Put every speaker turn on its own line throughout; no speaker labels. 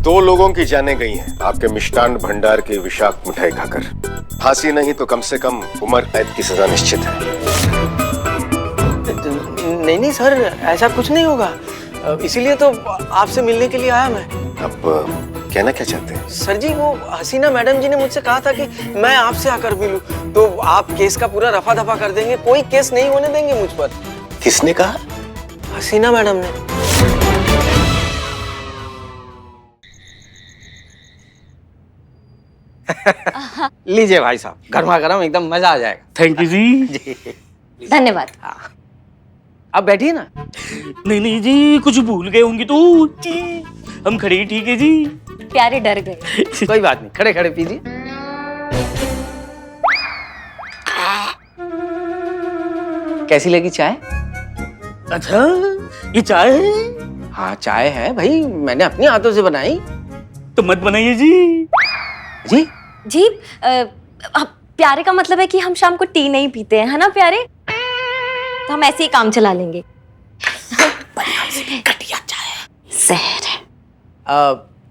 2 लोगों की जानें गई हैं आपके मिष्टान भंडार की विषाक्त मिठाई खाकर। फांसी नहीं तो कम से कम उम्र कैद की सजा निश्चित है।
नहीं नहीं सर, ऐसा कुछ नहीं होगा, इसीलिए तो आपसे मिलने के लिए आया मैं।
अब कहना क्या चाहते हैं?
सर जी, वो हसीना मैडम जी ने मुझसे कहा था कि मैं आपसे आकर मिलूं, तो आप केस का पूरा रफा दफा कर देंगे, कोई केस नहीं होने देंगे मुझ पर।
किसने कहा?
हसीना मैडम ने। लीजिए भाई साहब, गर्मा गर्म एकदम मजा आ जाएगा।
थैंक यू जी।
धन्यवाद।
अब बैठिए ना।
नहीं नहीं जी, कुछ भूल गए होंगे तो जी, हम खड़े ही ठीक है जी।
प्यारे डर गए।
कोई बात नहीं, खड़े खड़े पीजिए। कैसी लगी चाय?
अच्छा, ये चाय है?
हाँ चाय है भाई, मैंने अपने हाथों से बनाई।
तो मत बनाइए जी।
जी
जी, प्यारे का मतलब है कि हम शाम को टी नहीं पीते हैं, है ना प्यारे? तो हम ऐसे ही काम चला लेंगे।
घटिया चाय।
जहर है।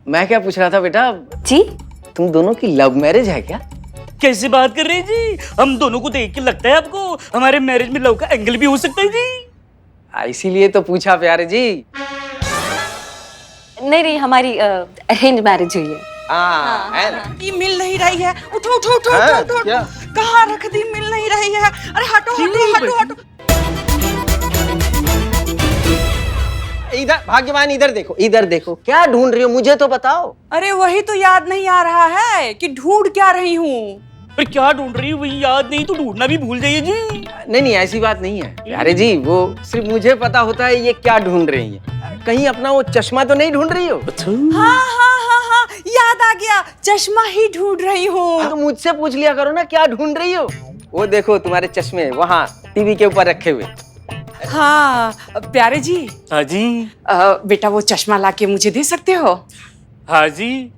मैं क्या पूछ रहा था बेटा,
जी,
तुम दोनों की लव मैरिज है क्या?
कैसे बात कर रहे हैं जी? हम दोनों को देख के लगता है आपको हमारे मैरिज में लव का एंगल भी हो सकता है जी?
इसीलिए तो पूछा प्यारे जी।
नहीं नहीं, हमारी अरेंज मैरिज हुई है।
ये मिल नहीं रही है। उठो उठो उठो उठो उठो। कहाँ रख दी? मिल नहीं रही है। अरे हटो हटो हटो हटो।
इधर भाग्यवान, इधर देखो, इधर देखो, क्या ढूंढ रही हो मुझे तो बताओ।
अरे वही तो याद नहीं आ रहा है कि ढूंढ क्या रही हूँ।
पर क्या ढूंढ रही है वही याद नहीं तो ढूंढना भी भूल जाइए जी।
नहीं नहीं, ऐसी बात नहीं है प्यारे जी, वो सिर्फ मुझे पता होता है ये क्या ढूंढ रही है। कहीं अपना वो चश्मा तो नहीं ढूंढ रही हो?
हाँ हाँ हाँ हाँ, याद आ गया, चश्मा ही ढूंढ रही हूँ।
तो मुझसे पूछ लिया करो ना क्या ढूंढ रही हो। वो देखो तुम्हारे चश्मे वहाँ टीवी के ऊपर रखे हुए।
हाँ प्यारे जी।
हाँ जी।
बेटा वो चश्मा लाके मुझे दे सकते हो?
हाँ जी।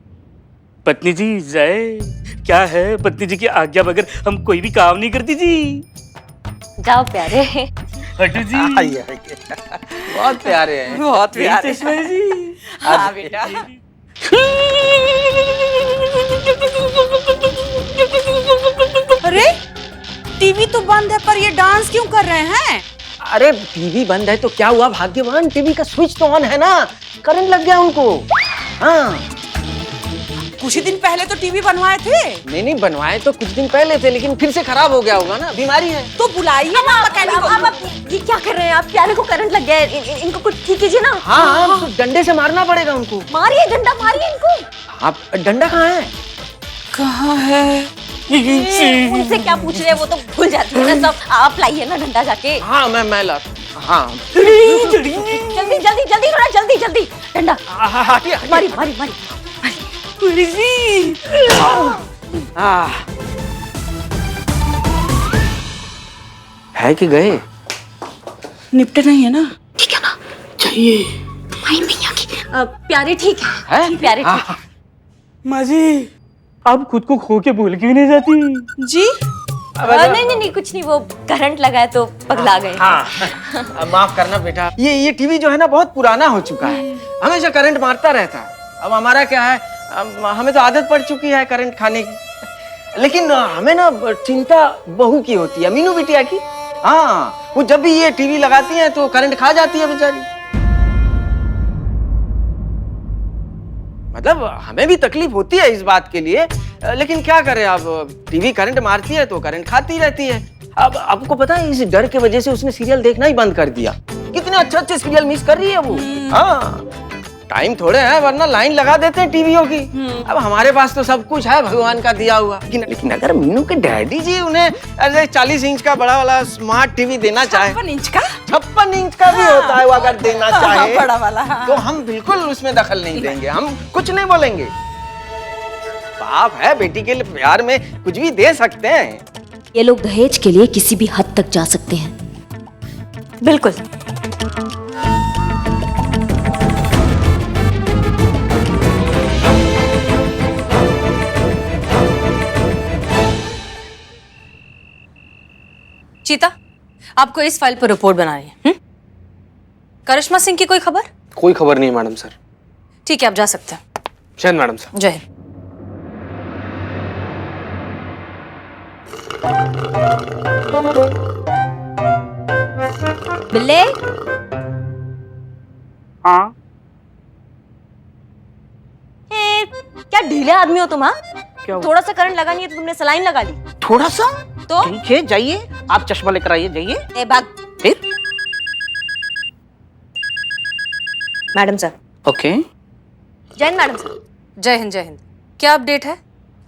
पत्नी जी जाए, क्या है पत्नी जी की आज्ञा बगैर हम कोई भी काम नहीं करती जी।
जाओ प्यारे।
हटो जी।
बहुत प्यारे हैं।
बहुत प्यारे
चश्मा है जी।
हाँ बेटा। अरे टीवी तो बंद है पर ये डांस क्यों कर रहे हैं?
अरे टीवी बंद है तो क्या हुआ भाग्यवान, टीवी का स्विच तो ऑन है ना, करंट लग गया उनको। हाँ
कुछ ही दिन पहले तो टीवी बनवाए थे।
नहीं बनवाए तो कुछ दिन पहले थे, लेकिन फिर से खराब हो गया होगा ना, बीमारी है।
तो बुलाइए ना मैकेनिक को।
अब ये क्या कर रहे हैं आप? प्यारे को करंट लग गया है, इनको कुछ ठीक कीजिए ना।
हाँ तो डंडे से मारना पड़ेगा उनको।
मारिए, डंडा मारिए इनको।
आप डंडा कहाँ है?
कहाँ है?
उनसे क्या पूछ रहे हैं, वो तो भूल जाती है ना सब। आप लाइए ना डंडा जाके।
हाँ मैं ला। हाँ
जल्दी जल्दी जल्दी थोड़ा जल्दी जल्दी डंडा मारी मारी मारी।
है कि गए?
निपटे नहीं है ना?
ठीक है ना?
चाहिए
माई मैया की। प्यारे ठीक है? प्यारे ठीक है।
माँ जी, आप खुद को खो के भूल क्यों नहीं जाती
जी?
नहीं नहीं नहीं, कुछ नहीं, वो करंट लगा है तो पगला गए।
हाँ माफ करना बेटा, ये टीवी जो है ना बहुत पुराना हो चुका है, हमेशा करंट मारता रहता है। अब हमारा क्या है, हमें तो आदत पड़ चुकी है करंट खाने की, लेकिन हमें ना चिंता बहू की होती है, मीनू बिटिया की। हाँ वो जब भी ये टीवी लगाती है तो करंट खा जाती है बेचारी। मतलब हमें भी तकलीफ होती है इस बात के लिए, लेकिन क्या करें, अब टीवी करंट मारती है तो करंट खाती रहती है। अब आपको पता है इस डर के वजह से उसने सीरियल देखना ही बंद कर दिया। कितने अच्छे अच्छे सीरियल मिस कर रही है वो। हाँ टाइम थोड़े है, वरना लाइन लगा देते हैं टीवीओ की। अब हमारे पास तो सब कुछ है भगवान का दिया हुआ, लेकिन अगर मीनू के डैडी जी उन्हें ऐसे 40 इंच का बड़ा वाला स्मार्ट टीवी देना चाहे,
56 इंच का,
56 इंच का भी होता है वो, अगर देना चाहे
बड़ा वाला, हाँ।
तो हम बिल्कुल उसमें दखल नहीं देंगे, हम कुछ नहीं बोलेंगे। बाप है, बेटी के लिए प्यार में कुछ भी दे सकते हैं।
ये लोग दहेज के लिए किसी भी हद तक जा सकते हैं। बिल्कुल।
चीता, आपको इस फाइल पर रिपोर्ट बनानी है। करिश्मा सिंह की कोई खबर?
कोई खबर नहीं मैडम सर।
ठीक है, आप जा सकते हैं।
जय हिंद मैडम साहब।
जय हिंद।
बिल्ले,
हाँ
क्या ढीले आदमी हो तुम? हाँ,
क्या हुआ?
थोड़ा सा करंट लगा नहीं है तो तुमने सलाइन लगा ली।
थोड़ा सा
तो
ठीक है, जाइए आप चश्मा लेकर आइए, जाइए।
ए भाग।
फिर
मैडम सर।
ओके।
जय हिंद मैडम सर।
जय हिंद, जय हिंद। क्या अपडेट है?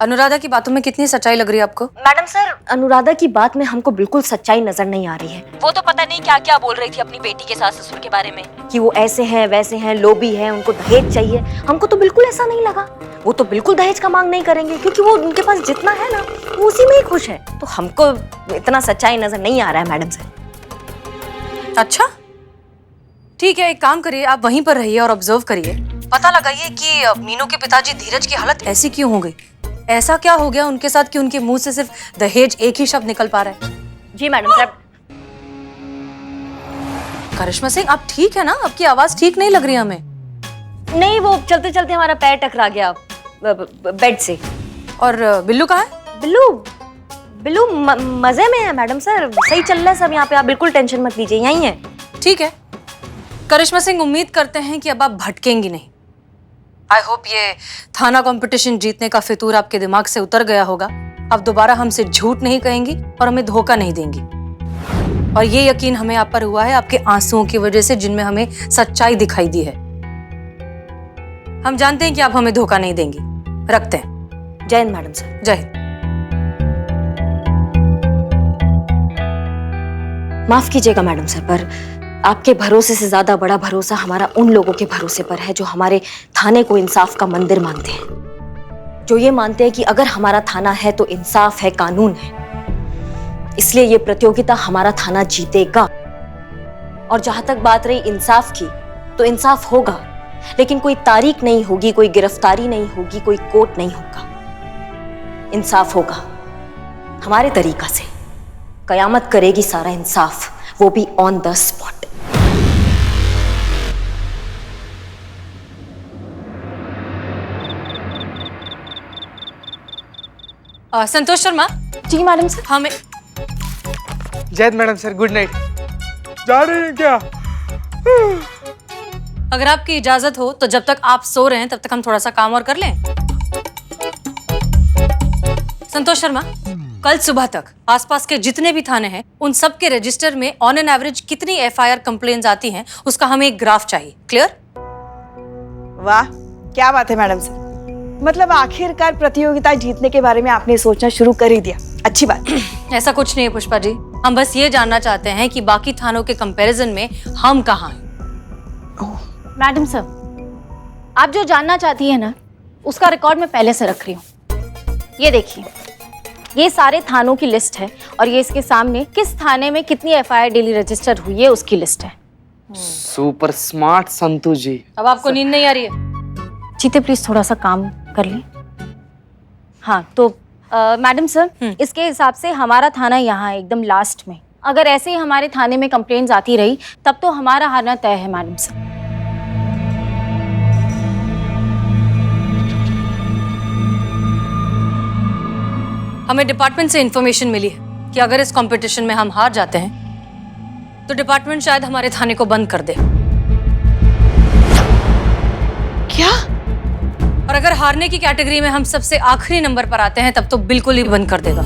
अनुराधा की बातों में कितनी सच्चाई लग रही है आपको?
मैडम सर, अनुराधा की बात में हमको बिल्कुल सच्चाई नजर नहीं आ रही है। वो तो पता नहीं क्या क्या बोल रही थी अपनी बेटी के सास ससुर के बारे में, कि वो ऐसे हैं वैसे हैं, लोभी हैं, उनको दहेज चाहिए। हमको तो बिल्कुल ऐसा नहीं लगा। वो तो बिल्कुल दहेज का मांग नहीं करेंगे, क्योंकि वो उनके पास जितना है ना वो उसी में ही खुश है। तो हमको इतना सच्चाई नजर नहीं आ रहा है मैडम सर।
अच्छा ठीक है, एक काम करिए, आप वहीं पर रहिए और ऑब्जर्व करिए। पता लगाइए कि मीनू के पिताजी धीरज की हालत ऐसी क्यों हो गई। ऐसा क्या हो गया उनके साथ कि उनके मुंह से सिर्फ दहेज एक ही शब्द निकल पा रहा है।
जी मैडम साहब।
करिश्मा सिंह, आप ठीक है ना? आपकी आवाज ठीक नहीं लग रही हमें।
नहीं, वो चलते चलते हमारा पैर टकरा गया बेड से।
और बिल्लू कहाँ है?
बिल्लू बिल्लू मजे में है मैडम सर, सही चल रहा है सब यहाँ पे, आप बिल्कुल टेंशन मत लीजिए, यहीं है।
ठीक है करिश्मा सिंह, उम्मीद करते हैं कि अब आप भटकेंगी नहीं। आई होप ये थाना कंपटीशन जीतने का फितूर आपके दिमाग से उतर गया होगा। अब दोबारा हमसे झूठ नहीं कहेंगी और हमें धोखा नहीं देंगी। और ये यकीन हमें आप पर हुआ है आपके आंसुओं की वजह से, जिनमें हमें सच्चाई दिखाई दी है। हम जानते हैं कि आप हमें धोखा नहीं देंगी। रखते हैं।
जय हिंद मैडम सर।
जय हिंद।
माफ कीजिएगा मैडम सर, पर आपके भरोसे से ज्यादा बड़ा भरोसा हमारा उन लोगों के भरोसे पर है जो हमारे थाने को इंसाफ का मंदिर मानते हैं, जो ये मानते हैं कि अगर हमारा थाना है तो इंसाफ है, कानून है। इसलिए ये प्रतियोगिता हमारा थाना जीतेगा। और जहां तक बात रही इंसाफ की, तो इंसाफ होगा, लेकिन कोई तारीख नहीं होगी, कोई गिरफ्तारी नहीं होगी, कोई कोर्ट नहीं होगा। इंसाफ होगा हमारे तरीका से। कयामत करेगी सारा इंसाफ, वो भी on the spot.
Santosh Sharma.
जी मैडम सर।
हमें
जय हिंद मैडम सर, गुड नाइट। जा रहे हैं क्या?
अगर आपकी इजाजत हो तो जब तक आप सो रहे हैं तब तक हम थोड़ा सा काम और कर लें। संतोष शर्मा, कल सुबह तक आसपास के जितने भी थाने हैं उन सब के रजिस्टर में ऑन एन एवरेज कितनी एफआईआर कंप्लेंट्स आती हैं, उसका हमें एक ग्राफ चाहिए। क्लियर?
वाह, क्या बात है मैडम सर। मतलब आखिरकार प्रतियोगिता जीतने के बारे में आपने सोचना शुरू कर ही दिया, अच्छी बात।
ऐसा कुछ नहीं है पुष्पा जी, हम बस ये जानना चाहते हैं कि बाकी थानों के कंपैरिजन में हम कहाँ हैं।
मैडम सर, आप जो जानना चाहती है ना, उसका रिकॉर्ड मैं पहले से रख रही हूँ। ये देखिए, ये सारे थानों की लिस्ट है और ये इसके सामने किस थाने में कितनी एफआईआर डेली रजिस्टर हुई है उसकी लिस्ट है।
सुपर स्मार्ट संतु जी।
अब आपको नींद नहीं आ रही है?
जीते प्लीज थोड़ा सा काम कर लें। हाँ तो मैडम सर, इसके हिसाब से हमारा थाना यहाँ है एकदम लास्ट में। अगर ऐसे ही हमारे थाने में कंप्लेंट्स आती रही तब तो हमारा हारना तय है मैडम सर।
हमें डिपार्टमेंट से इंफॉर्मेशन मिली है कि अगर इस कंपटीशन में हम हार जाते हैं तो डिपार्टमेंट शायद हमारे थाने को बंद कर दे।
क्या?
और अगर हारने की कैटेगरी में हम सबसे आखिरी नंबर पर आते हैं तब तो बिल्कुल ही बंद कर देगा।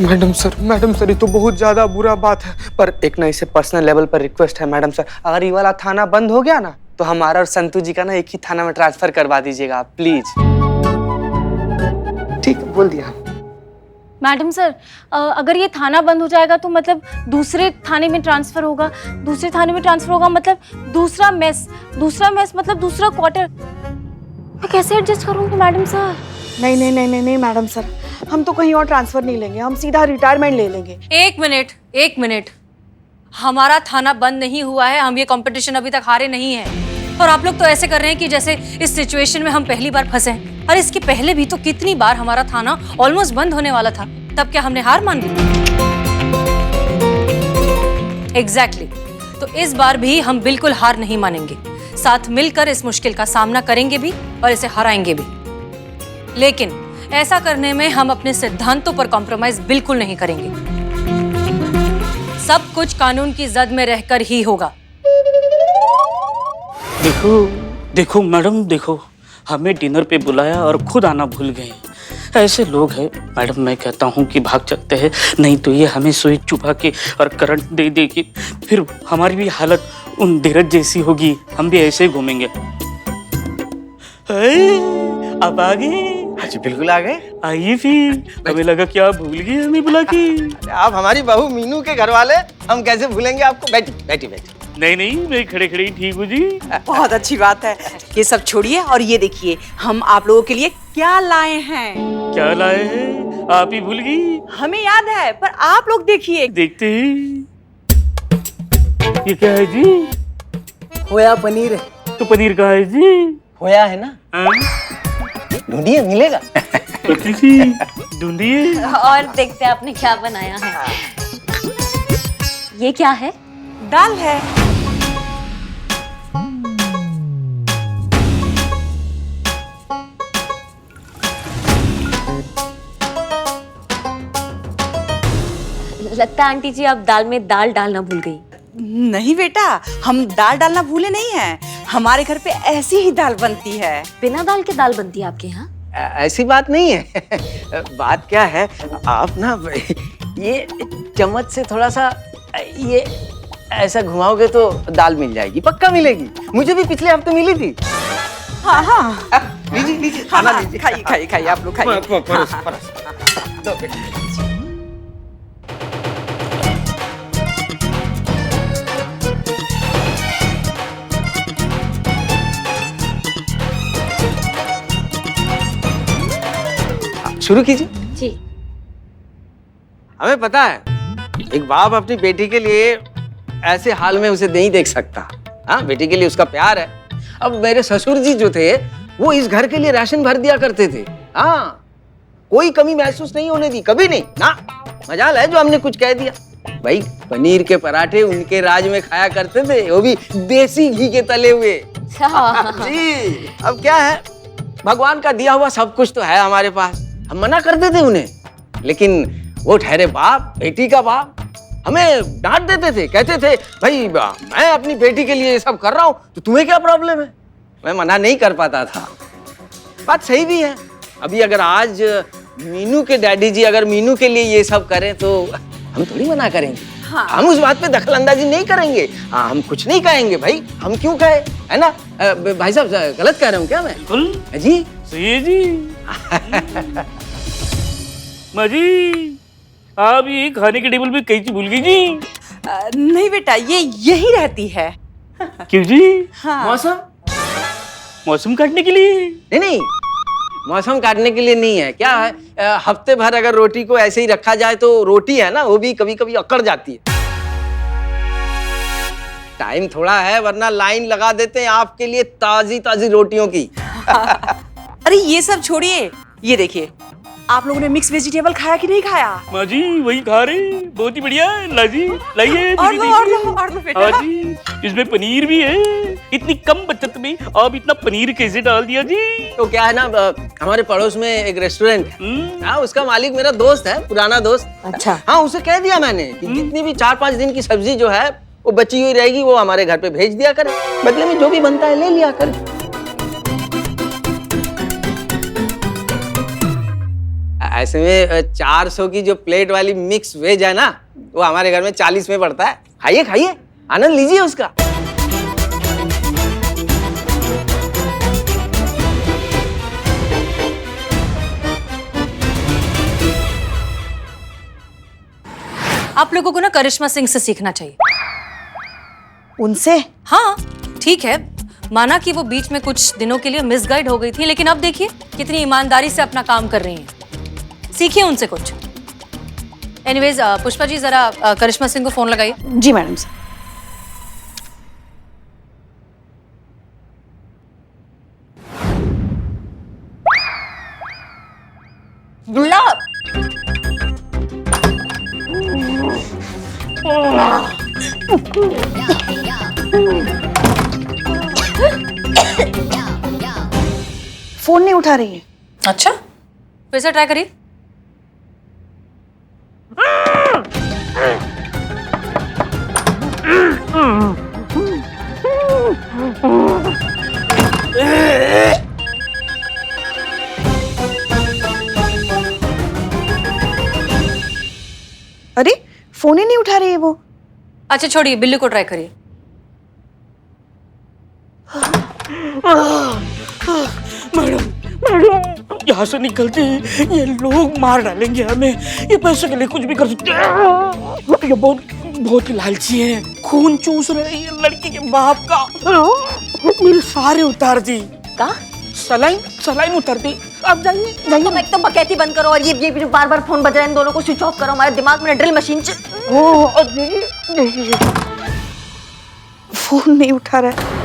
मैडम सर, ये तो बहुत ज्यादा बुरा बात है, पर एक ना इसे पर्सनल लेवल पर रिक्वेस्ट है मैडम सर, अगर ये वाला थाना बंद हो गया ना तो हमारा और संतु जी का ना एक ही थाना में ट्रांसफर करवा दीजिएगा आप, प्लीज। ठीक बोल दिया।
मैडम सर, अगर ये थाना बंद हो जाएगा तो मतलब दूसरे थाने में ट्रांसफर होगा, दूसरे थाने में ट्रांसफर होगा मतलब दूसरा मेस मतलब दूसरा क्वार्टर। मैं कैसे एडजस्ट करूंगी मैडम सर?
नहीं मैडम सर, हम तो कहीं और ट्रांसफर नहीं लेंगे, हम सीधा रिटायरमेंट ले लेंगे।
एक मिनट, हमारा थाना बंद नहीं हुआ है, हम ये कंपटीशन अभी तक हारे नहीं हैं। और आप लोग तो ऐसे कर रहे हैं कि जैसे इस सिचुएशन में हम पहली बार फंसे हैं। और इसके पहले भी तो कितनी बार हमारा थाना ऑलमोस्ट बंद होने वाला था, तब क्या हमने हार मान ली? एग्जैक्टली। तो इस बार भी हम बिल्कुल हार नहीं मानेंगे। साथ मिलकर इस मुश्किल का सामना करेंगे भी और इसे हराएंगे भी। लेकिन ऐसा करने में हम अपने सिद्धांतों पर कॉम्प्रोमाइज बिल्कुल नहीं करेंगे। सब कुछ कानून की जद में रहकर ही होगा।
देखो देखो मैडम, देखो हमें डिनर पे बुलाया और खुद आना भूल गए। ऐसे लोग हैं मैडम, मैं कहता हूँ कि भाग चलते हैं, नहीं तो ये हमें सुई चुभा के और करंट दे दे के फिर हमारी भी हालत उन धीरज जैसी होगी, हम भी ऐसे ही घूमेंगे। अब आ गए?
हाँ जी बिल्कुल आ गए।
आइए फिर, हमें लगा कि आप भूल गए हमें बुला के।
आप हमारी बहू मीनू के घर वाले, हम कैसे भूलेंगे आपको। बैठी बैठी बैठी।
नहीं नहीं, मैं खड़े खड़े ही ठीक हूँ जी।
बहुत अच्छी बात है। ये सब छोड़िए और ये देखिए हम आप लोगों के लिए क्या लाए हैं।
क्या लाए हैं? आप ही भूल गई।
हमें याद है पर आप लोग देखिए।
देखते हैं। ये क्या है जी?
खोया पनीर है।
तो पनीर कहाँ है जी?
खोया है ना,
हाँ?
ढूंढिए मिलेगा।
ढूंढिए।
और देखते हैं आपने क्या बनाया है। ये क्या है?
दाल है।
लगता है आंटी जी आप दाल में दाल डालना भूल गई।
नहीं बेटा, हम दाल डालना भूले नहीं हैं। हमारे घर पे ऐसी ही दाल बनती है।
बिना दाल के दाल बनती है आपके यहाँ?
ऐसी बात नहीं है। बात क्या है, आप ना ये चम्मच से थोड़ा सा ये ऐसा घुमाओगे तो दाल मिल जाएगी, पक्का मिलेगी। मुझे भी पिछले हफ्ते मिली थी।
हाँ हाँ
लीजिए लीजिए,
हाँ,
खाना
हाँ,
लीजिए।
खाइए खाइए खाइए, आप लोग खाइए।
परस, परस। लो बेटा। शुरू कीजिए।
जी।
हमें पता है एक बाप अपनी बेटी के लिए ऐसे हाल में उसे नहीं देख सकता। हाँ, बेटी के लिए उसका प्यार है। अब मेरे ससुर जी जो थे वो इस घर के लिए राशन भर दिया करते थे। हाँ, कोई कमी महसूस नहीं होने दी, कभी नहीं ना। मजाल है जो हमने कुछ कह दिया। भाई पनीर के पराठे उनके राज में खाया करते थे, वो भी देसी घी के तले हुए। जी, अब क्या है, भगवान का दिया हुआ सब कुछ तो है हमारे पास। हम मना करते थे उन्हें, लेकिन वो ठहरे बाप, बेटी का बाप, हमें डांट देते थे। कहते थे भाई मैं अपनी बेटी के लिए ये सब कर रहा हूँ तो तुम्हें क्या प्रॉब्लम है। मैं मना नहीं कर पाता था। बात सही भी है। अभी अगर आज मीनू के डैडी जी अगर मीनू के लिए ये सब करें तो हम थोड़ी मना करेंगे। हाँ। हम उस बात पे दखल अंदाजी नहीं करेंगे। हाँ, हम कुछ नहीं कहेंगे भाई, हम क्यों कहे, है ना। भाई साहब गलत कह रहा हूँ क्या मैं?
बिल्कुल
जी
सही है जी। माँ जी, आप ये खाने के टेबल पे कई चीज भूल गई जी।
नहीं बेटा, ये यही रहती है।
क्यों जी?
हाँ।
मौसम
मौसम काटने के लिए?
नहीं नहीं, मौसम काटने के लिए नहीं है। क्या है, हफ्ते भर अगर रोटी को ऐसे ही रखा जाए तो रोटी है ना वो भी कभी कभी अकड़ जाती है। टाइम थोड़ा है, वरना लाइन लगा देते हैं आपके लिए ताजी ताजी रोटियों की।
अरे ये सब छोड़िए, ये देखिए आप लोगों ने मिक्स वेजिटेबल खाया कि नहीं खाया?
माँ जी वही खा रहे, बहुत ही बढ़िया है। लाइए
और लो बेटा।
हाँ जी, इसमें पनीर भी है। इतनी कम बचत में आप इतना पनीर कैसे डाल दिया जी?
तो क्या है ना, हमारे पड़ोस में एक रेस्टोरेंट है। हाँ, उसका मालिक मेरा दोस्त है, पुराना दोस्त।
अच्छा।
हाँ, उसे कह दिया मैंने कि जितनी भी 4-5 दिन की सब्जी जो है वो बची हुई रहेगी, वो हमारे घर पे भेज दिया करे, बदले में जो भी बनता है ले लिया करे। ऐसे में 400 की जो प्लेट वाली मिक्स वेज है ना, वो हमारे घर में 40 में पड़ता है। खाइए खाइए, आनंद लीजिए उसका।
आप लोगों को ना करिश्मा सिंह से सीखना चाहिए।
उनसे?
हाँ ठीक है, माना कि वो बीच में कुछ दिनों के लिए मिसगाइड हो गई थी, लेकिन अब देखिए कितनी ईमानदारी से अपना काम कर रही हैं। सीखिए उनसे कुछ। एनीवेज पुष्पा जी जरा करिश्मा सिंह को फोन लगाइए।
जी मैडम साहब। फोन नहीं उठा रही है।
अच्छा, फिर से ट्राई करिए।
अरे फोन ही नहीं उठा रही है वो।
अच्छा छोड़िए, बिल्ली को ट्राई करिए।
मैडम यहाँ से निकलते ही ये लोग मार डालेंगे हमें। ये पैसे के लिए कुछ भी कर सकते हैं। ये बहुत ही लालची है, खून चूस रहे हैं ये लड़की के बाप का। मेरे सारे उतार दी।
का
सलाइन उतार दी। आप जाइए
तुम एक तो बकैती बंद करो और ये बार बार फोन बज रहा है, इन दोनों को स्विच ऑफ करो। हमारे दिमाग में ड्रिल मशीन
फोन नहीं उठा रहा है।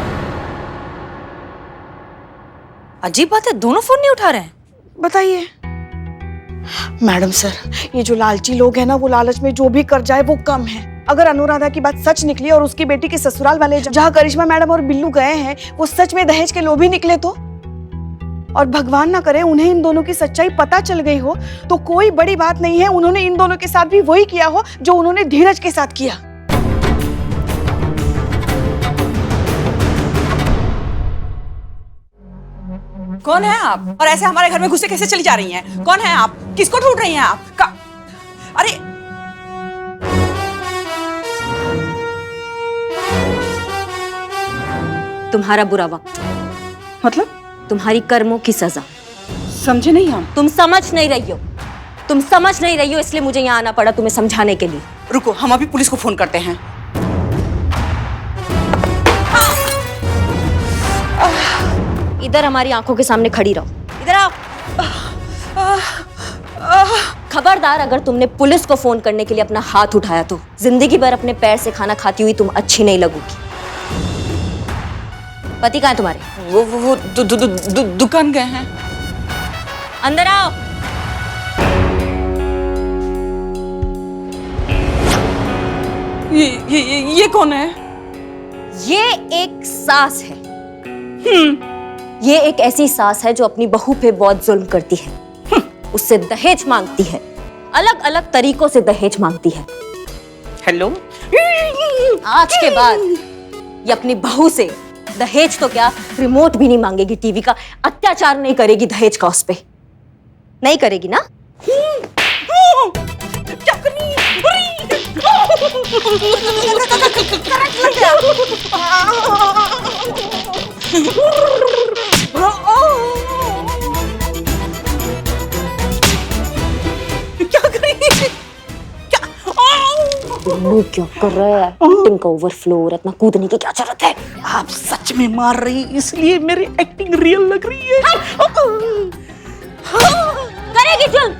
अजीब बात है, दोनों फोन नहीं उठा रहे हैं।
बताइए मैडम सर, ये जो लालची लोग हैं ना, वो लालच में जो भी कर जाए वो कम है। अगर अनुराधा की बात सच निकली और उसकी बेटी के ससुराल वाले जहाँ करिश्मा मैडम और बिल्लू गए हैं वो सच में दहेज के लोभी निकले तो, और भगवान ना करे उन्हें इन दोनों की सच्चाई पता चल गई हो तो कोई बड़ी बात नहीं है। उन्होंने इन दोनों के साथ भी वही किया हो जो उन्होंने धीरज के साथ किया।
कौन है आप और ऐसे हमारे घर में घुसे कैसे चली जा रही हैं? कौन है आप? किसको ढूंढ रही हैं आप? अरे
तुम्हारा बुरा वक्त,
मतलब
तुम्हारी कर्मों की सजा।
समझे नहीं हम।
तुम समझ नहीं रही हो, तुम समझ नहीं रही हो, इसलिए मुझे यहाँ आना पड़ा तुम्हें समझाने के लिए।
रुको, हम अभी पुलिस को फोन करते हैं।
इधर हमारी आंखों के सामने खड़ी रहो। इधर आओ। खबरदार, अगर तुमने पुलिस को फोन करने के लिए अपना हाथ उठाया तो जिंदगी भर अपने पैर से खाना खाती हुई तुम अच्छी नहीं लगोगी। पति कहाँ है तुम्हारे?
वो दुकान गए हैं।
अंदर आओ।
ये कौन है?
ये एक सास है। ये एक ऐसी सास है जो अपनी बहू पे बहुत जुल्म करती है, उससे दहेज मांगती है, अलग अलग तरीकों से दहेज मांगती है।
हेलो,
आज के बाद ये अपनी बहू से दहेज तो क्या रिमोट भी नहीं मांगेगी, टीवी का अत्याचार नहीं करेगी दहेज का उस पे। नहीं करेगी ना?
क्या करनी? क्या करेंगे?
बिल्लू क्या कर रहा है? एक्टिंग का ओवरफ्लो, इतना कूदने की क्या जरूरत है?
आप सच में मार रही, इसलिए मेरी एक्टिंग रियल लग रही है।
करेगी जुल्म,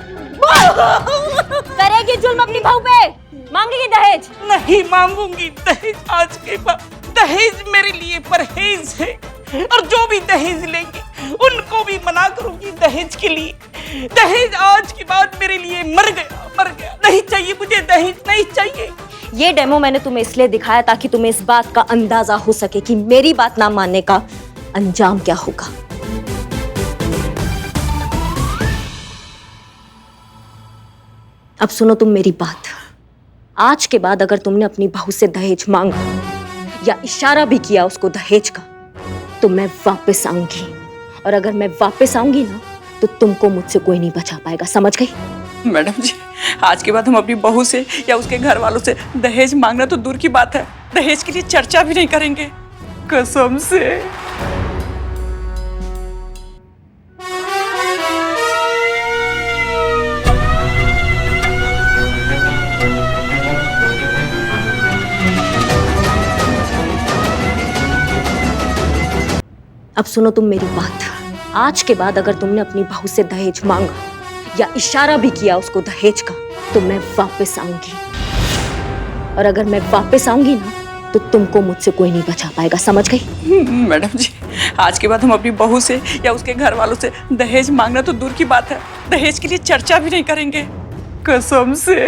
करेगी जुल्म अपनी बहू पे, मांगेगी दहेज।
नहीं मांगूंगी दहेज आज के बाद। दहेज मेरे लिए परहेज है, और जो भी दहेज लेंगे उनको भी मना करूंगी दहेज के लिए। दहेज आज के बाद मेरे लिए मर गया। नहीं चाहिए मुझे दहेज, नहीं चाहिए।
ये डेमो मैंने तुम्हें इसलिए दिखाया ताकि तुम्हें इस बात का अंदाजा हो सके कि मेरी बात ना मानने का अंजाम क्या होगा। अब सुनो तुम मेरी बात। आज के बाद अगर तुमने अपनी बहू से दहेज मांगा या इशारा भी किया उसको दहेज का, तो मैं वापस आऊंगी, और अगर मैं वापस आऊंगी ना तो तुमको मुझसे कोई नहीं बचा पाएगा, समझ गई?
मैडम जी, आज के बाद हम अपनी बहू से या उसके घर वालों से दहेज मांगना तो दूर की बात है, दहेज के लिए चर्चा भी नहीं करेंगे, कसम से।
अब सुनो तुम मेरी बात। आज के बाद अगर तुमने अपनी बहू से दहेज मांगा या इशारा भी किया उसको दहेज का, तो मैं वापस आऊंगी, और अगर मैं वापस आऊंगी ना तो तुमको मुझसे कोई नहीं बचा पाएगा, समझ गई?
मैडम जी, आज के बाद हम अपनी बहू से या उसके घर वालों से दहेज मांगना तो दूर की बात है, दहेज के लिए चर्चा भी नहीं करेंगे, कसम से।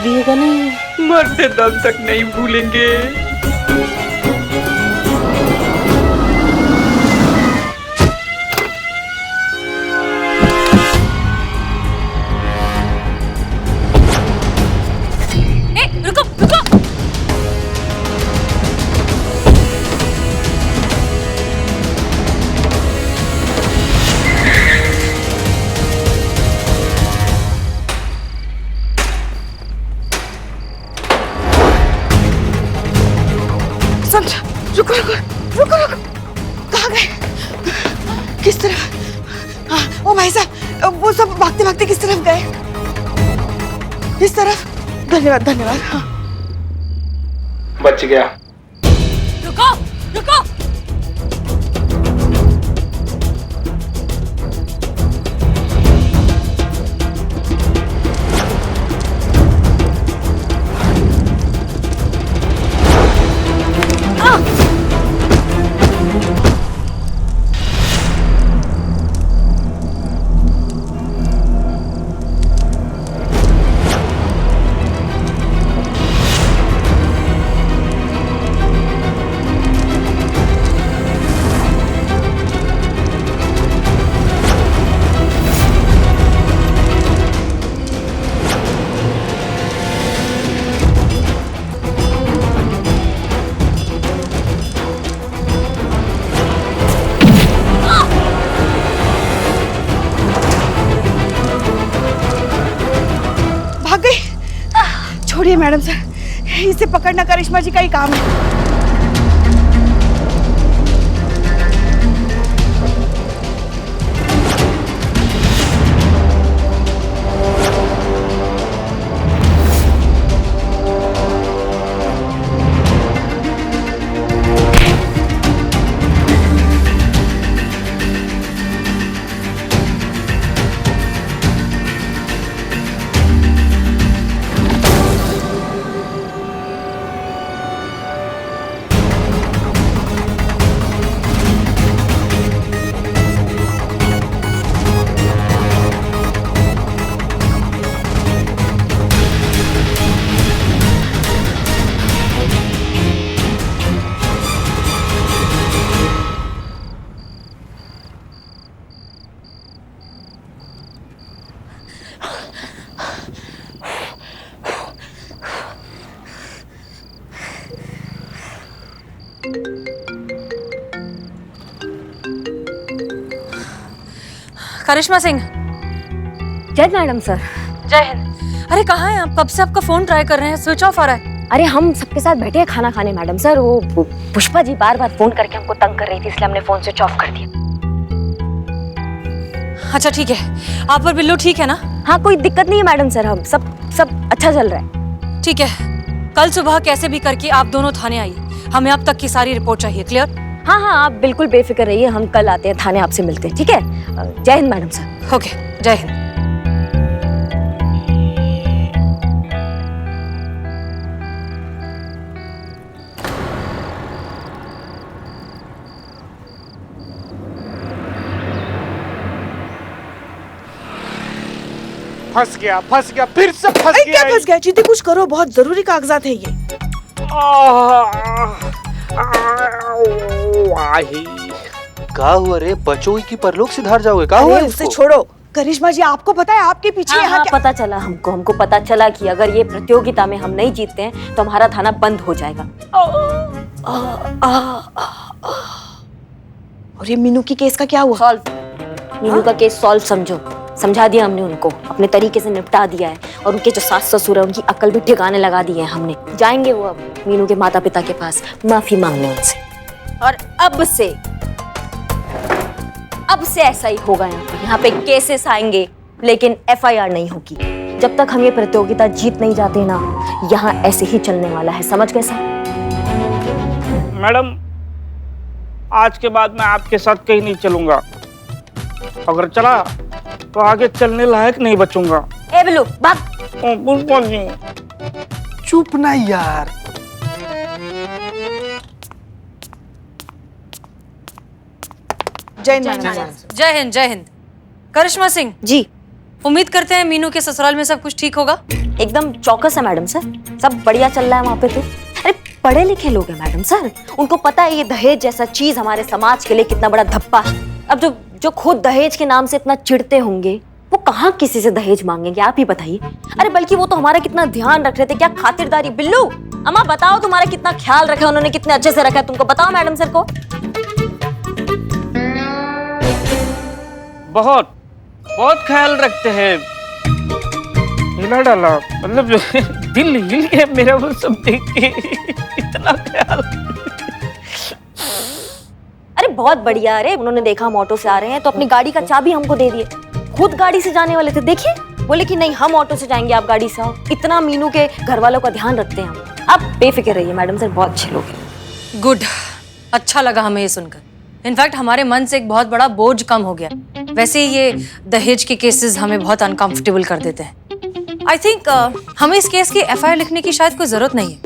भूलिएगा नहीं?
मरते दम तक नहीं भूलेंगे।
रुको रुको।
संध्या, रुको रुको रुको रुको, कहाँ गए? किस तरफ? हाँ, ओ भाई साहब, वो सब भागते भागते किस तरफ गए? इस तरफ। धन्यवाद धन्यवाद। हाँ।
बच गया।
रुको रुको।
छोड़िए मैडम सर, इसे पकड़ना करिश्मा जी का ही काम है।
करिश्मा सिंह।
जय मैडम सर।
जय हिंद। अरे कहाँ हैं आप? कब से आपका फोन ट्राई कर रहे हैं, स्विच ऑफ आ रहा है।
अरे हम सबके साथ बैठे हैं खाना खाने मैडम सर, वो पुष्पा जी बार बार फोन करके हमको तंग कर रही थी, इसलिए हमने फोन स्विच ऑफ कर दिया।
अच्छा ठीक है, आप और बिल्लू ठीक है ना?
हाँ कोई दिक्कत नहीं है मैडम सर, हम सब अच्छा चल रहा है।
ठीक है, कल सुबह कैसे भी करके आप दोनों थाने आइए, हमें अब तक की सारी रिपोर्ट चाहिए। क्लियर?
हाँ हाँ आप बिल्कुल बेफिक्र रहिए, हम कल आते हैं थाने, आपसे मिलते हैं। ठीक है, जय हिंद मैडम सर।
ओके, जय हिंद।
फंस गया फिर से फंस
अरे
गया।
क्या फंस गया? जीती कुछ करो, बहुत जरूरी कागजात है ये।
का हुआ रे? बचोगी की परलोक सिधार जाओगे? का हुआ
अरे उसे छोड़ो। करिश्मा जी आपको पता है आपके पीछे
हाँ,
यहाँ
हाँ,
क्या?
पता चला हमको पता चला कि अगर ये प्रतियोगिता में हम नहीं जीतते हैं तो हमारा थाना बंद हो जाएगा।
और ये मीनू की केस का क्या हुआ?
सॉल्व। मीनू का केस सॉल्व समझो, समझा दिया हमने उनको, अपने तरीके से निपटा दिया है, और उनके जो सास ससुर है उनकी अकल भी ठिकाने लगा दी है हमने। जाएंगे वो अब मीनू के माता पिता के पास माफी मांगने उनसे, और अब से ऐसा ही होगा। यहाँ पे केसेस आएंगे लेकिन FIR नहीं होगी। जब तक हम ये प्रतियोगिता जीत नहीं जाते ना, यहाँ ऐसे ही चलने वाला है, समझ गए सर?
मैडम, आज के बाद मैं आपके साथ कहीं नहीं चलूंगा। अगर चला तो आगे चलने लायक नहीं बचूंगा।
ए बिल्लू भाग।
पुष्पा जी
चुप ना यार।
जय हिंद मैडम।
जय हिंद। जय हिंद। करिश्मा सिंह
जी।
उम्मीद करते हैं मीनू के ससुराल में सब कुछ ठीक होगा।
एकदम चौकस है मैडम सर, सब बढ़िया चल रहा है वहाँ पे तो। अरे पढ़े लिखे लोग हैं मैडम सर, उनको पता है ये दहेज जैसा चीज हमारे समाज के लिए कितना बड़ा धप्पा है। अब जो खुद दहेज के नाम से इतना चिढ़ते होंगे वो कहाँ किसी से दहेज मांगेंगे, आप ही बताइए। अरे बल्कि वो तो हमारा कितना ध्यान रख रहे थे, क्या खातिरदारी। बिल्लू अम्मा बताओ तुम्हारा कितना ख्याल रखा उन्होंने, कितने अच्छे से रखा है, तुमको बताओ मैडम सर को।
बहुत बहुत ख्याल रखते हैं। हिला डाला मतलब दिल हिल गया मेरा वो सब देख के, इतना ख्याल।
अरे बहुत बढ़िया। अरे उन्होंने देखा हम ऑटो से आ रहे हैं तो अपनी गाड़ी का चाबी हमको दे दिए। खुद गाड़ी से जाने वाले थे, देखिए बोले कि नहीं हम ऑटो से जाएंगे, आप गाड़ी से आओ। इतना मीनू के घर वालों का ध्यान रखते हैं हम। आप बेफिक्र रहिए मैडम सर, बहुत अच्छे लोग हैं।
गुड, अच्छा लगा हमें ये सुनकर। इनफैक्ट हमारे मन से एक बहुत बड़ा बोझ कम हो गया। वैसे ही ये दहेज के केसेस हमें बहुत अनकंफर्टेबल कर देते हैं। आई थिंक हमें इस केस की एफआईआर लिखने की शायद कोई जरूरत नहीं है।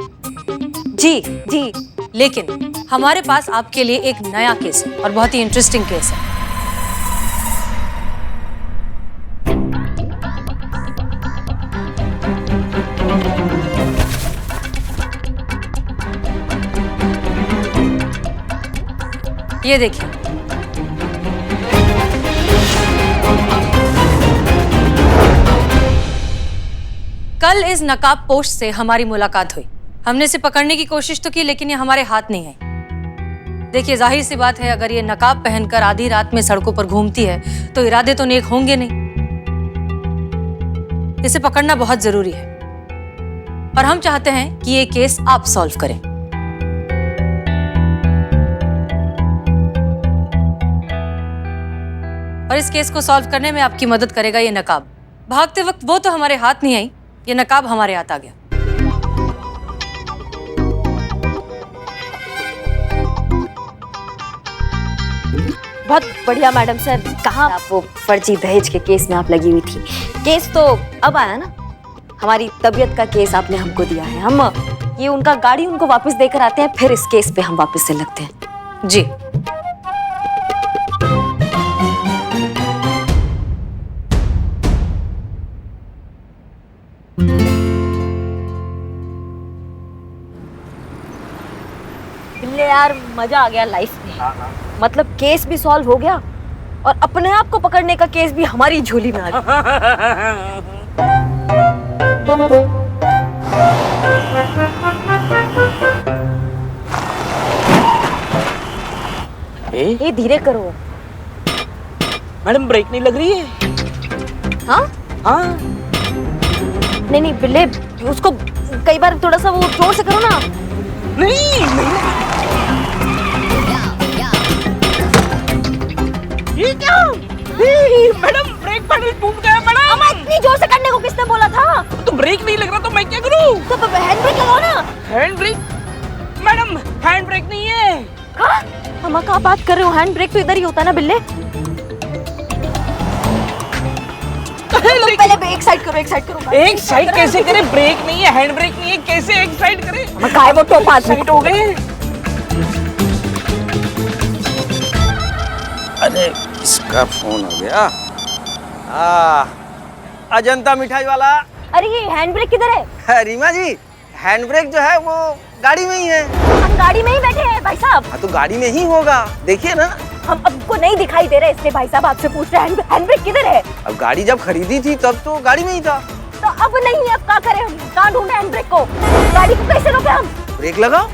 जी, लेकिन हमारे पास आपके लिए एक नया केस है और बहुत ही इंटरेस्टिंग केस है। ये देखिए, कल इस नकाब पोस्ट से हमारी मुलाकात हुई। हमने इसे पकड़ने की कोशिश तो की लेकिन ये हमारे हाथ नहीं आई। देखिए जाहिर सी बात है, अगर ये नकाब पहनकर आधी रात में सड़कों पर घूमती है तो इरादे तो नेक होंगे नहीं। इसे पकड़ना बहुत जरूरी है और हम चाहते हैं कि ये केस आप सॉल्व करें। और इस केस को सॉल्व करने में आपकी मदद करेगा ये नकाब। भागते वक्त वो तो हमारे हाथ नहीं आई, ये नकाब हमारे हाथ आ गया।
बहुत बढ़िया मैडम सर। कहाँ आप वो फर्जी दहेज के केस में आप लगी हुई थी? केस तो अब आया ना, हमारी तबीयत का केस आपने हमको दिया है। हम ये उनका गाड़ी उनको वापस देकर आते हैं, फिर इस केस पे हम वापस से लगते हैं।
जी
यार मजा आ गया लाइफ में। मतलब केस भी सॉल्व हो गया और अपने आप को पकड़ने का केस भी हमारी झोली में आ गया। ये धीरे करो
मैडम, ब्रेक नहीं लग रही है?
हाँ
हाँ
नहीं बिल्ले, उसको कई बार थोड़ा सा वो जोर से करो ना।
नहीं ये क्या? मैडम ब्रेक पैडल टूट गया मैडम।
अम्मा इतनी जोर से करने को किसने बोला था?
तो ब्रेक नहीं लग रहा तो मैं क्या करूं?
तो हैंड ब्रेक लगाओ ना।
Hand brake? Madam hand brake नहीं है।
हाँ? अम्मा क्या बात कर रहे हो? हैंड ब्रेक तो इधर ही होता है ना बिल्ले। पहले एक साइड करो, एक साइड करो।
एक साइड कैसे करे? ब्रेक नहीं है, हैंड ब्रेक नहीं है, कैसे एक साइड करे?
काय वो तो 5
मिनट हो गए।
अरे किसका फोन हो गया? अजंता मिठाई वाला।
अरे ये हैंड ब्रेक किधर है?
रीमा जी, हैंड ब्रेक जो है वो गाड़ी में ही है।
हम गाड़ी में ही बैठे हैं भाई साहब।
हाँ तो गाड़ी में ही होगा, देखिए ना।
हम आपको नहीं दिखाई दे रहे इसलिए भाई साहब आपसे पूछ रहे हैं हैंड ब्रेक किधर है?
अब गाड़ी जब खरीदी थी तब तो गाड़ी में ही था।
तो अब नहीं, अब क्या करें? हम कहाँ ढूंढे हैंड ब्रेक को? गाड़ी को कैसे रोके हम?
ब्रेक लगाओ।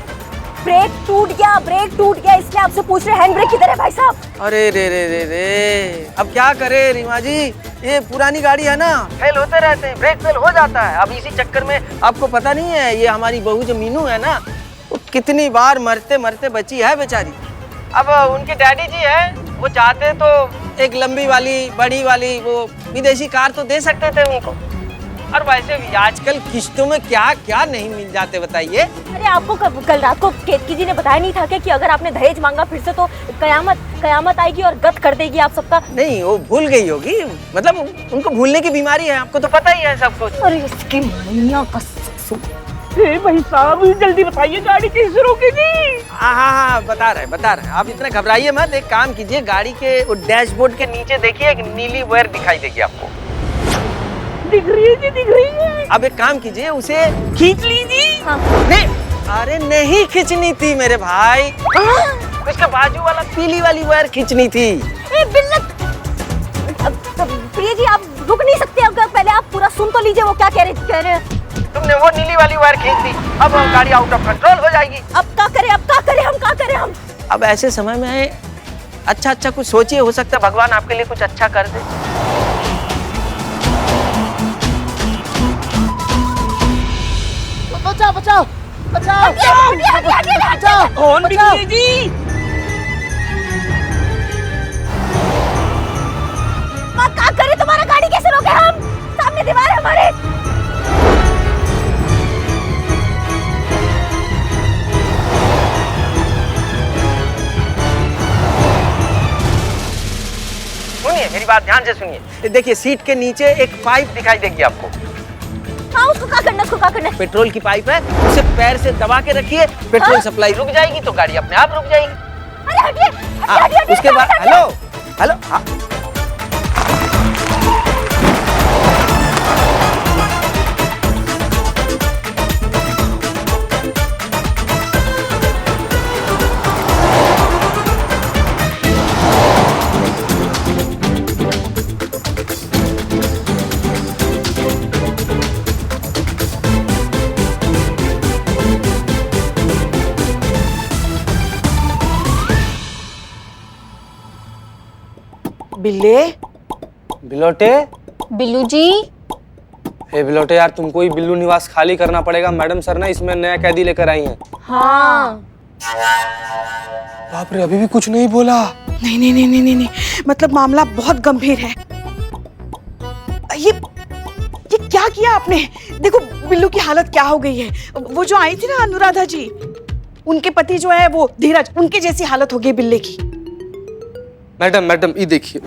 ब्रेक टूट गया इसलिए आपसे पूछ रहे हैंड ब्रेक किधर है भाई साहब?
अरे रे, अब क्या करे रीमा जी, ये पुरानी गाड़ी है ना, फेल होते रहते हैं, ब्रेक फेल हो जाता है। अब इसी चक्कर में आपको पता नहीं है, ये हमारी बहू जो मीनू है ना, वो कितनी बार मरते मरते बची है बेचारी। अब उनके डैडी जी है, वो चाहते तो एक लंबी वाली बड़ी वाली वो विदेशी कार तो दे सकते थे उनको। और वैसे भी आजकल किश्तों में क्या क्या नहीं मिल जाते बताइए।
अरे आपको कल रात को केतकी जी ने बताया नहीं था कि अगर आपने दहेज मांगा फिर से तो कयामत आएगी और गत कर देगी आप सबका?
नहीं, वो भूल गई होगी, मतलब उनको भूलने की बीमारी है, आपको तो पता ही है सब कुछ।
अरे इसकी मैया का
भाई साहब जल्दी बताइए, गाड़ी कैसे रोकेगी?
हाँ बता रहे आप इतना घबराइए मत। एक काम कीजिए, गाड़ी के डैशबोर्ड के नीचे देखिए एक नीली वायर दिखाई देगी आपको।
दिख रही है जी, दिख रही है।
अब एक काम कीजिए, उसे खींच लीजिए।
हाँ।
नहीं, अरे नहीं खींचनी थी मेरे भाई, उसके बाजू वाला पीली वाली वायर खींचनी थी।
ए बिल्लत, प्रिया जी आप रुक नहीं सकते? अगर पहले आप पूरा सुन तो लीजिए वो क्या कह रहे हैं।
तुमने वो नीली वाली वायर खींच दी, अब गाड़ी आउट ऑफ कंट्रोल हो जाएगी।
अब क्या करें, अब क्या करें, हम क्या करें हम?
अब ऐसे समय में अच्छा कुछ सोचिए, हो सकता है भगवान आपके लिए कुछ अच्छा कर दे।
बचाओ बचाओ बचाओ बचाओ।
कौन बिल्ली जी?
क्या करें, तुम्हारा गाड़ी कैसे रोके हम? सामने दीवार है हमारे।
सुनिए मेरी बात ध्यान से सुनिए, देखिए सीट के नीचे एक पाइप दिखाई देगी आपको।
हाँ उसको क्या करना, उसको क्या करना?
पेट्रोल की पाइप है, उसे पैर से दबा के रखिए, पेट्रोल सप्लाई रुक जाएगी तो गाड़ी अपने आप रुक जाएगी।
अरे हटिए,
हाँ,
हटिए, हटिए,
उसके बाद
हटिए।
हेलो हेलो, हाँ।
बिल्ले,
बिलोटे,
बिल्लू जी,
हे बिलोटे यार, तुमको ही बिल्लू निवास खाली करना पड़ेगा। मैडम सर ना इसमें नया कैदी लेकर आई हैं।
हाँ
बाप रे, अभी भी कुछ नहीं बोला।
नहीं नहीं नहीं नहीं नहीं, मतलब मामला बहुत गंभीर है। ये क्या किया आपने? देखो बिल्लू की हालत क्या हो गई है। वो जो आई थी ना अनुराधा जी, उनके पति जो है वो धीरज, उनके जैसी हालत हो गई बिल्ले की।
मैडम ये देखिए।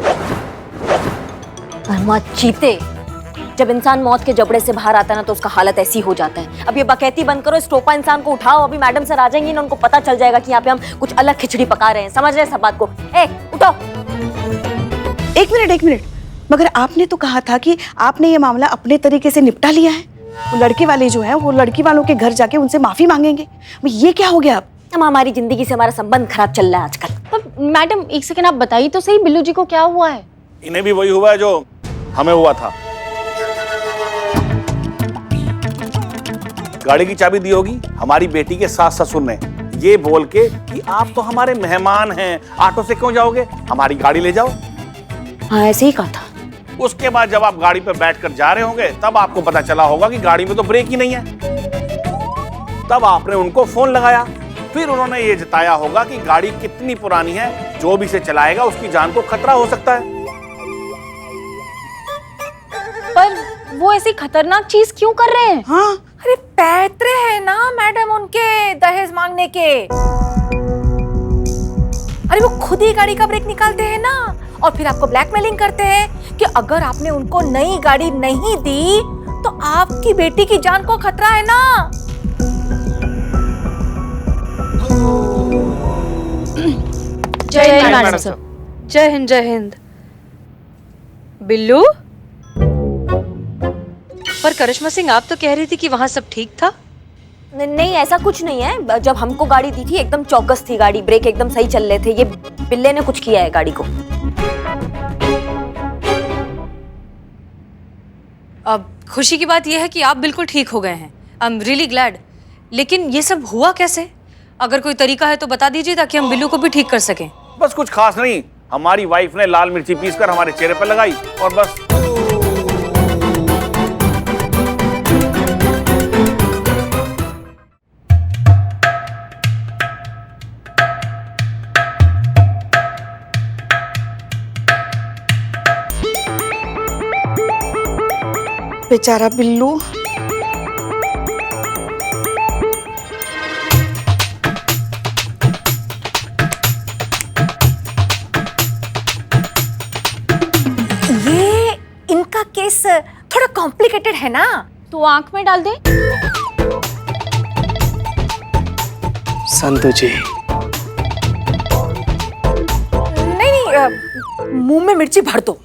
चीते, जब इंसान मौत के जबड़े से बाहर आता है ना तो उसका हालत ऐसी हो जाता है। अब ये बकैती बंद करो, इस टोपा इंसान को उठाओ। अभी मैडम सर आ जाएंगी ना, उनको पता चल जाएगा कि यहाँ पे हम कुछ अलग खिचड़ी पका रहे हैं। समझ रहे हैं सब बात को? ए उठो।
एक मिनट, मगर आपने तो कहा था कि आपने ये मामला अपने तरीके से निपटा लिया है। वो लड़के वाले जो हैं वो लड़की वालों के घर जाके उनसे माफी मांगेंगे। ये क्या हो गया?
अब हमारी जिंदगी से हमारा संबंध खराब चल रहा है आजकल।
पर मैडम एक सेकंड आप बताइए तो सही, बिल्लू जी को क्या हुआ है?
इन्हें भी वही हुआ है जो हमें हुआ था। गाड़ी की चाबी दी होगी हमारी बेटी के सास ससुर ने, ये बोल के कि आप तो हमारे मेहमान हैं, ऑटो से क्यों जाओगे, हमारी गाड़ी ले जाओ।
हाँ ऐसे ही कहा था।
उसके बाद जब आप गाड़ी पर बैठकर जा रहे होंगे तब आपको पता चला होगा कि गाड़ी में तो ब्रेक ही नहीं है। तब आपने उनको फोन लगाया, फिर उन्होंने ये जताया होगा कि गाड़ी कितनी पुरानी है, जो भी इसे चलाएगा उसकी जान को खतरा हो सकता है।
पर वो ऐसी खतरनाक चीज क्यों कर रहे हैं?
हाँ
अरे पैतरे हैं ना मैडम उनके दहेज मांगने के। अरे वो खुद ही गाड़ी का ब्रेक निकालते हैं ना, और फिर आपको ब्लैकमेलिंग करते हैं कि अगर आपने उनको नई गाड़ी नहीं दी तो आपकी बेटी की जान को खतरा है ना।
जय हिंद मैडम सर।
जय हिंद जय हिंद। बिल्लू, पर करिश्मा सिंह आप तो कह रही थी कि वहाँ सब ठीक था।
नहीं ऐसा कुछ नहीं है। जब हमको गाड़ी दी थी एकदम चौकस थी गाड़ी, ब्रेक एकदम सही चल रहे थे। ये बिल्ले ने कुछ किया है गाड़ी को।
अब खुशी की बात यह है कि आप बिल्कुल ठीक हो गए हैं। I am really glad. लेकिन ये सब हुआ कैसे? अगर कोई तरीका है तो बता दीजिए ताकि हम बिल्लू को भी ठीक कर सकें।
बस कुछ खास नहीं, हमारी वाइफ ने लाल मिर्ची पीसकर हमारे चेहरे पर लगाई और बस।
बेचारा बिल्लू।
ये इनका केस थोड़ा कॉम्प्लिकेटेड है ना।
तो आंख में डाल दे।
संतु जी,
नहीं, मुंह में मिर्ची भर दो।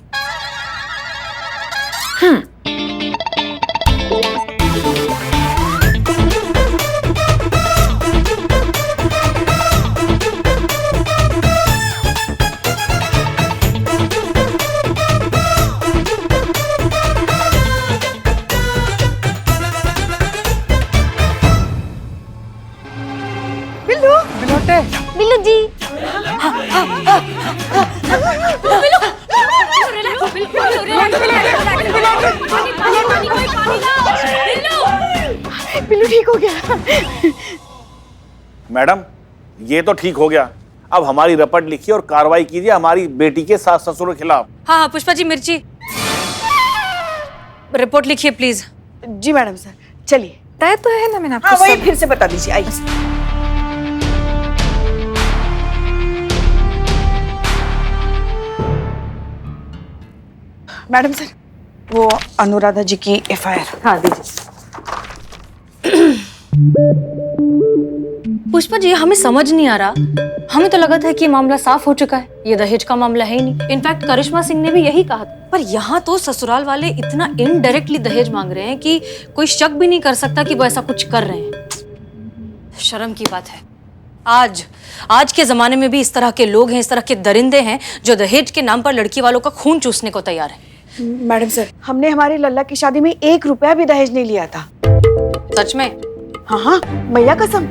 बिल्लू ठीक हो गया।
मैडम ये तो ठीक हो गया, अब हमारी रपट लिखिए और कार्रवाई कीजिए हमारी बेटी के सास ससुर के खिलाफ।
हाँ हाँ पुष्पा जी, मिर्ची रिपोर्ट लिखिए प्लीज।
जी मैडम सर, चलिए।
तय तो है ना, मैंने
हाँ
आपको
वही
सब-
फिर से बता दीजिए, आइए। मैडम सर, वो अनुराधा जी की एफआईआर।
हाँ दीजिए। पुष्पा जी हमें समझ नहीं आ रहा, हमें तो लगा था कि ये मामला साफ हो चुका है, ये दहेज का मामला है ही नहीं। इनफैक्ट करिश्मा सिंह ने भी यही कहा था, पर यहाँ तो ससुराल वाले इतना इनडायरेक्टली दहेज मांग रहे हैं कि कोई शक भी नहीं कर सकता कि वो ऐसा कुछ कर रहे हैं। शर्म की बात है, आज के जमाने में भी इस तरह के लोग हैं, इस तरह के दरिंदे हैं जो दहेज के नाम पर लड़की वालों का खून चूसने को तैयार है।
मैडम सर, हमने हमारी लल्ला की शादी में 1 रुपया भी दहेज नहीं लिया था।
सच में?
हाँ हाँ, मैया कसम।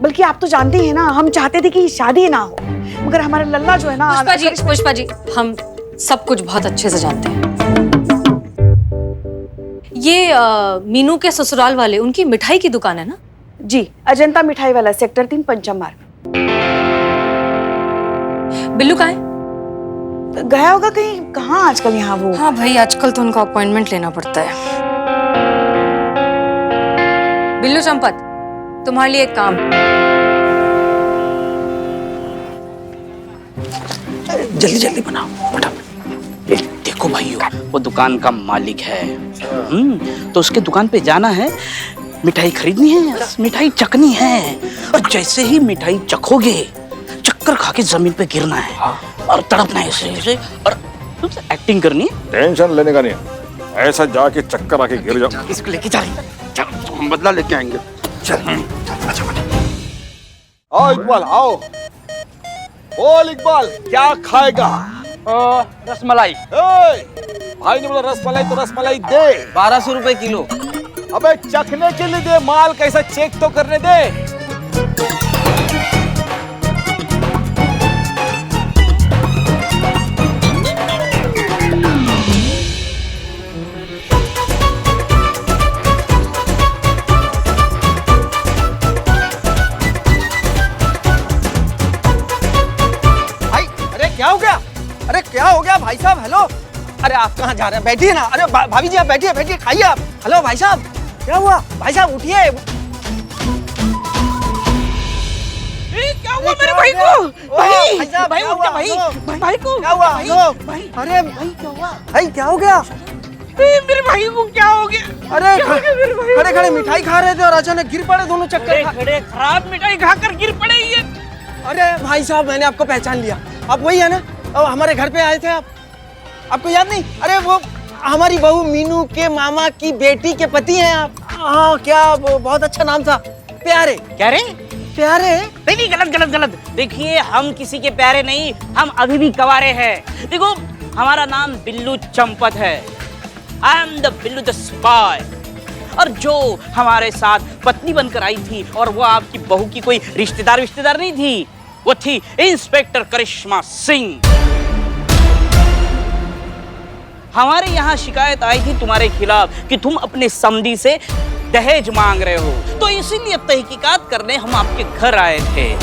बल्कि आप तो जानती हैं ना, हम चाहते थे कि शादी ना हो, मगर हमारे लल्ला जो है ना।
पुष्पा जी हम सब कुछ बहुत अच्छे से जानते हैं। ये मीनू के ससुराल वाले, उनकी मिठाई की दुकान है ना?
जी, अजंता मिठाई वाला, सेक्टर 3 पंचम मार्ग।
बिल्लू कहाँ है?
गया होगा कहीं, कहाँ आजकल यहाँ वो।
हाँ भाई, आजकल तो उनका अपॉइंटमेंट लेना पड़ता है। बिल्लू चंपत, तुम्हारे लिए एक काम।
जल्दी जल्दी बनाओ फटाफट। देखो भाइयों, वो दुकान का मालिक है, तो उसके दुकान पे जाना है, मिठाई खरीदनी है, मिठाई चखनी है, और जैसे ही मिठाई चखोगे चक्कर खा के जमीन पे गिरना है और तड़पना है ऐसे और एक्टिंग करनी है।
टेंशन लेने का नहीं, ऐसा जाके चक्कर आके गिर जाओ।
इसको लेके जा रही है, चलो हम बदला लेके आएंगे। चल
आओ इकबाल, आओ। बोल इकबाल, क्या खाएगा?
रसमलाई।
भाई ने बोला रसमलाई तो रसमलाई दे।
1200 रुपए किलो।
अबे चखने के लिए दे, माल कैसा चेक तो करने दे।
क्या हो गया? अरे क्या हो गया भाई साहब? हेलो, अरे आप कहाँ जा रहे हैं? बैठिए ना। अरे भाभी जी आप बैठिए, बैठिए, खाइए आप। हेलो भाई साहब, क्या हुआ? भाई साहब उठिए।
क्या हुआ मेरे भाई को?
भाई साहब,
भाई उठ जा, भाई को
क्या हुआ? अरे भाई क्या हुआ? भाई क्या हो गया?
मेरे भाई को क्या हो गया?
अरे खड़े खड़े मिठाई खा रहे थे और अचानक गिर पड़े दोनों चक्कर
खड़े खराब मिठाई खाकर गिर पड़े ये।
अरे भाई साहब, मैंने आपको पहचान लिया। आप वही है ना, और हमारे घर पे आए थे आप, आपको याद नहीं? अरे वो हमारी बहू मीनू के मामा की बेटी के पति हैं आप। हाँ, क्या बहुत अच्छा नाम था, प्यारे।
क्या रे?
प्यारे?
नहीं, गलत। देखिए, हम किसी के प्यारे नहीं, हम अभी भी कवारे हैं। देखो, हमारा नाम बिल्लू चंपत है। I am the Billu the spy. और जो हमारे साथ पत्नी बनकर आई थी, और वो आपकी बहू की कोई रिश्तेदार नहीं थी, वो थी इंस्पेक्टर करिश्मा सिंह। हमारे यहाँ शिकायत आई थी तुम्हारे खिलाफ कि तुम अपने समधी से दहेज मांग रहे हो, तो इसीलिए तहकीकात करने हम आपके घर आए थे।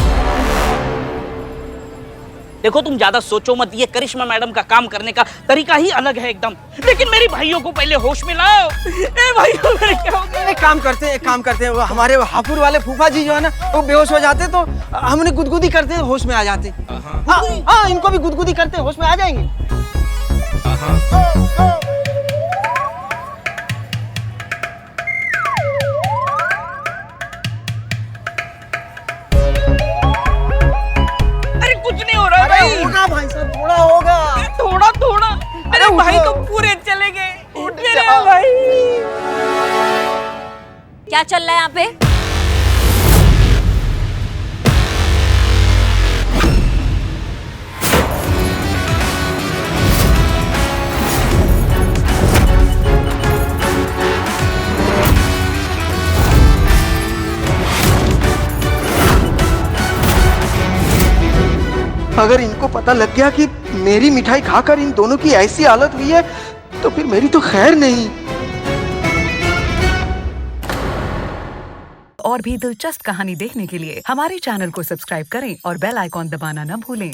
देखो, तुम ज्यादा सोचो मत, ये करिश्मा मैडम का काम करने का तरीका ही अलग है एकदम। लेकिन मेरी भाइयों को पहले होश में लाओ। भाइयों, मेरे क्या हो गया?
एक काम करते हैं, वो हमारे हापुड़ वाले फूफा जी जो है ना, वो बेहोश हो जाते तो हमने गुदगुदी करते होश में आ जाते। हाँ, इनको भी गुदगुदी करते होश में आ जाएंगे।
अरे कुछ नहीं हो रहा भाई।
होगा भाई साहब, थोड़ा होगा।
थोड़ा मेरे भाई तो पूरे चले गए। मेरे भाई
क्या चल रहा है यहाँ पे?
अगर इनको पता लग गया कि मेरी मिठाई खाकर इन दोनों की ऐसी हालत हुई है तो फिर मेरी तो खैर नहीं।
और भी दिलचस्प कहानी देखने के लिए हमारे चैनल को सब्सक्राइब करें और बेल आइकॉन दबाना न भूलें।